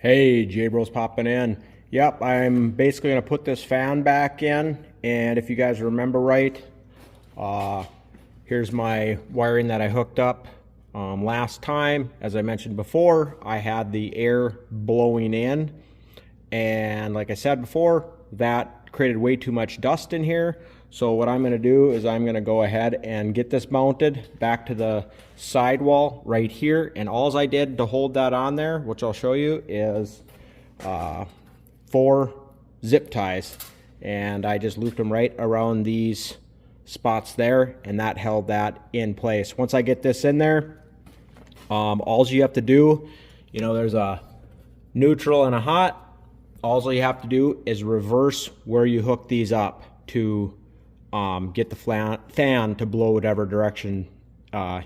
Hey, J-Bros popping in. Yep, I'm basically going to put this fan back in, and if you guys remember right, here's my wiring that I hooked up last time. As I mentioned before, I had the air blowing in, and like I said before, that created way too much dust in here. So what I'm going to do is I'm going to go ahead and get this mounted back to the sidewall right here, and all I did to hold that on there, which I'll show you, is 4 zip ties, and I just looped them right around these spots there, and that held that in place. Once I get this in there, all you have to do, you know, there's a neutral and a hot. All you have to do is reverse where you hook these up to get the fan to blow whatever direction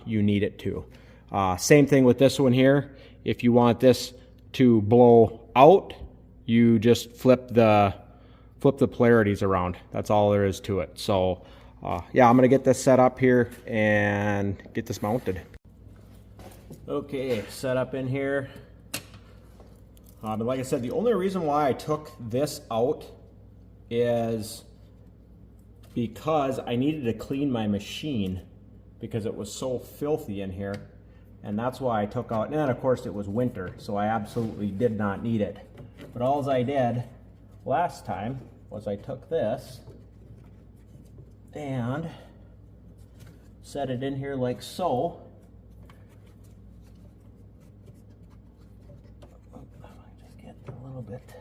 you need it to. Same thing with this one here. If you want this to blow out, you just flip the polarities around. That's all there is to it. So yeah, I'm gonna get this set up here and get this mounted. Okay, set up in here. But like I said, the only reason why I took this out is because I needed to clean my machine because it was so filthy in here, and that's why I took out. And then of course it was winter, so I absolutely did not need it. But all I did last time was I took this and set it in here like so. Just get a little bit,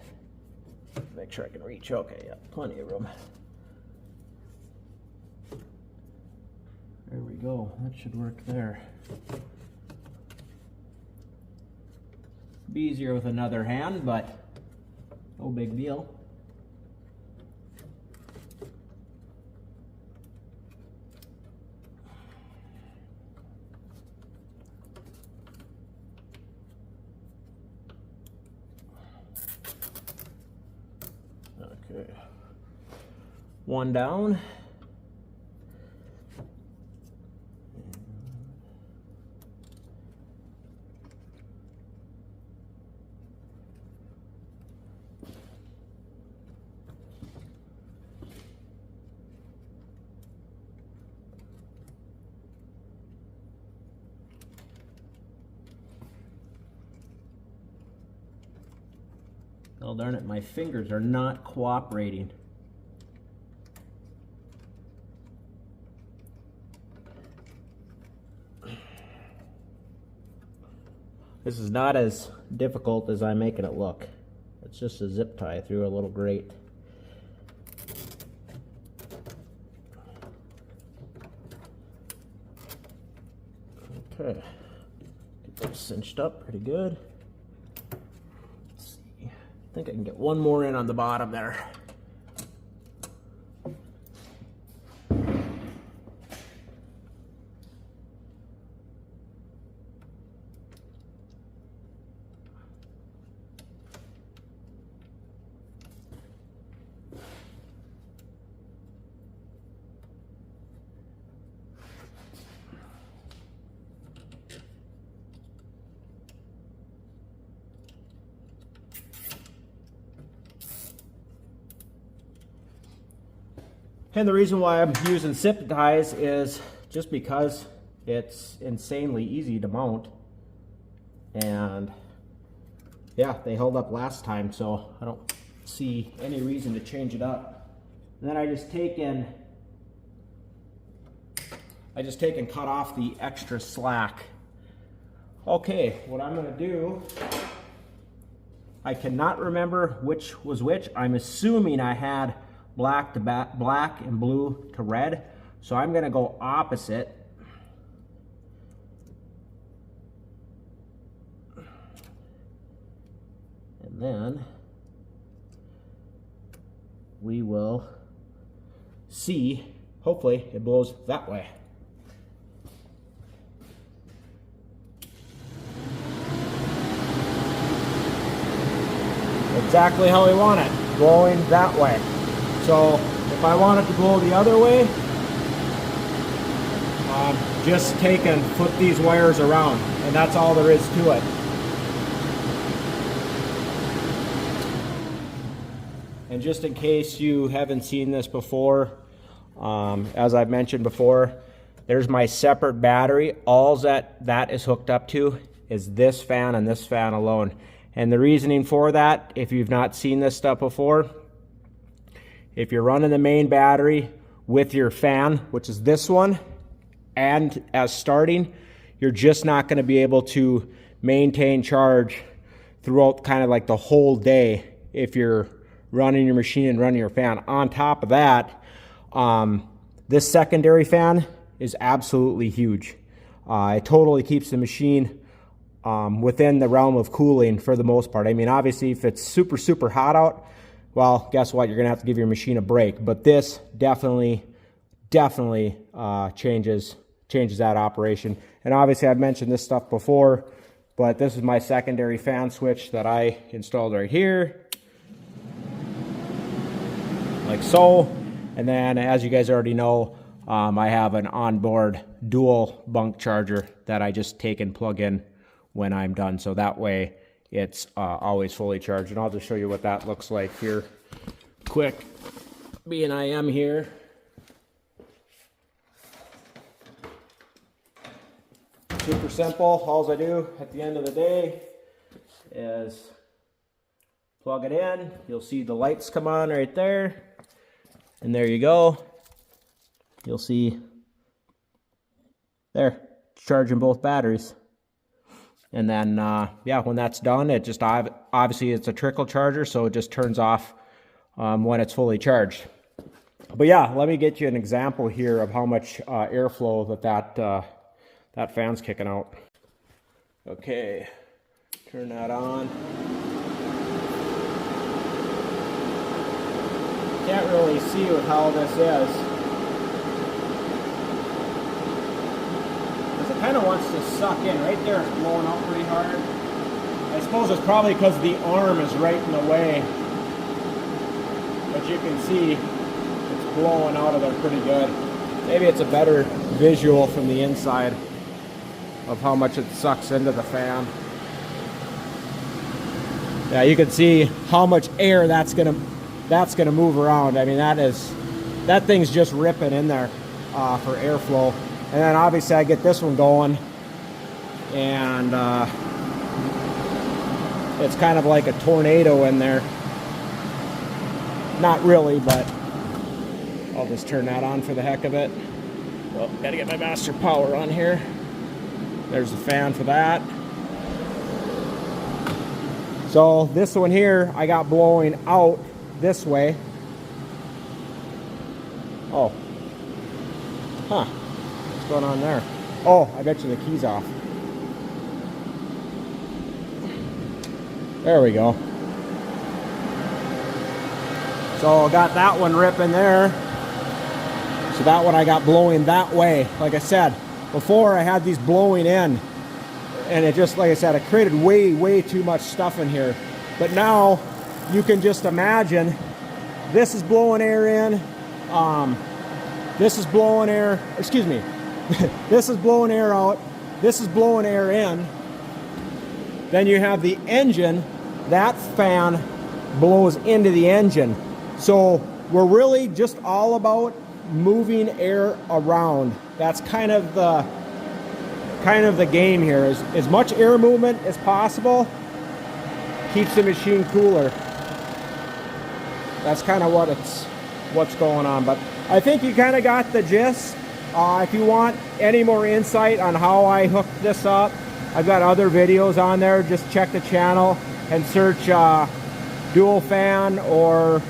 make sure I can reach. Okay, yeah, plenty of room. There we go, that should work there. Be easier with another hand, but no big deal. Okay, one down. Oh darn it, my fingers are not cooperating. This is not as difficult as I'm making it look. It's just a zip tie through a little grate. Okay, get those cinched up pretty good. I think I can get one more in on the bottom there. And the reason why I'm using zip ties is just because it's insanely easy to mount. And yeah, they held up last time, so I don't see any reason to change it up. And then I just take and cut off the extra slack. Okay, what I'm gonna do, I cannot remember which was which. I'm assuming I had black to black and blue to red, so I'm going to go opposite. And then we will see, hopefully it blows that way. Exactly how we want it, blowing that way. So if I want it to blow the other way, just take and flip these wires around, and that's all there is to it. And just in case you haven't seen this before, as I've mentioned before, there's my separate battery. All that is hooked up to is this fan and this fan alone. And the reasoning for that, if you've not seen this stuff before, if you're running the main battery with your fan, which is this one, and as starting, you're just not going to be able to maintain charge throughout kind of like the whole day if you're running your machine and running your fan. On top of that, this secondary fan is absolutely huge. It totally keeps the machine within the realm of cooling for the most part. I mean, obviously, if it's super, super hot out, well, guess what? You're going to have to give your machine a break. But this definitely changes that operation. And obviously, I've mentioned this stuff before, but this is my secondary fan switch that I installed right here, like so. And then, as you guys already know, I have an onboard dual bunk charger that I just take and plug in when I'm done. So that way it's always fully charged. And I'll just show you what that looks like here quick, being I am here. Super simple. All I do at the end of the day is plug it in. You'll see the lights come on right there. And there you go. You'll see there, charging both batteries. And then, yeah, when that's done, it just obviously it's a trickle charger, so it just turns off when it's fully charged. But yeah, let me get you an example here of how much airflow that fan's kicking out. Okay, turn that on. Can't really see with how this is. It kind of wants to suck in. Right there, it's blowing out pretty hard. I suppose it's probably because the arm is right in the way. But you can see it's blowing out of there pretty good. Maybe it's a better visual from the inside of how much it sucks into the fan. Yeah, you can see how much air that's gonna move around. I mean, that thing's just ripping in there for airflow. And then obviously I get this one going, and it's kind of like a tornado in there. Not really, but I'll just turn that on for the heck of it. Well, gotta get my master power on here. There's the fan for that. So this one here, I got blowing out this way. Oh. Huh. What's going on there? Oh, I bet you the key's off. There we go. So I got that one ripping there. So that one I got blowing that way. Like I said, before I had these blowing in, and it just, like I said, it created way too much stuff in here. But now you can just imagine this is blowing air in, this is blowing air, excuse me, this is blowing air out, this is blowing air in. Then you have the engine, that fan blows into the engine. So we're really just all about moving air around. That's kind of the game here, is as much air movement as possible keeps the machine cooler. That's kind of what's going on. But I think you kind of got the gist. If you want any more insight on how I hooked this up, I've got other videos on there. Just check the channel and search dual fan or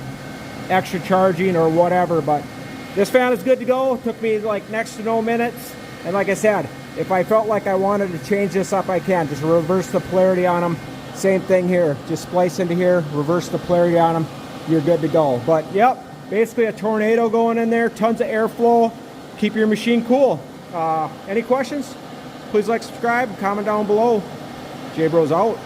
extra charging or whatever. But this fan is good to go. It took me like next to no minutes. And like I said, if I felt like I wanted to change this up, I can. Just reverse the polarity on them. Same thing here. Just splice into here, reverse the polarity on them. You're good to go. But yep, basically a tornado going in there. Tons of airflow. Keep your machine cool. Any questions? Please like, subscribe, comment down below. J-Bros out.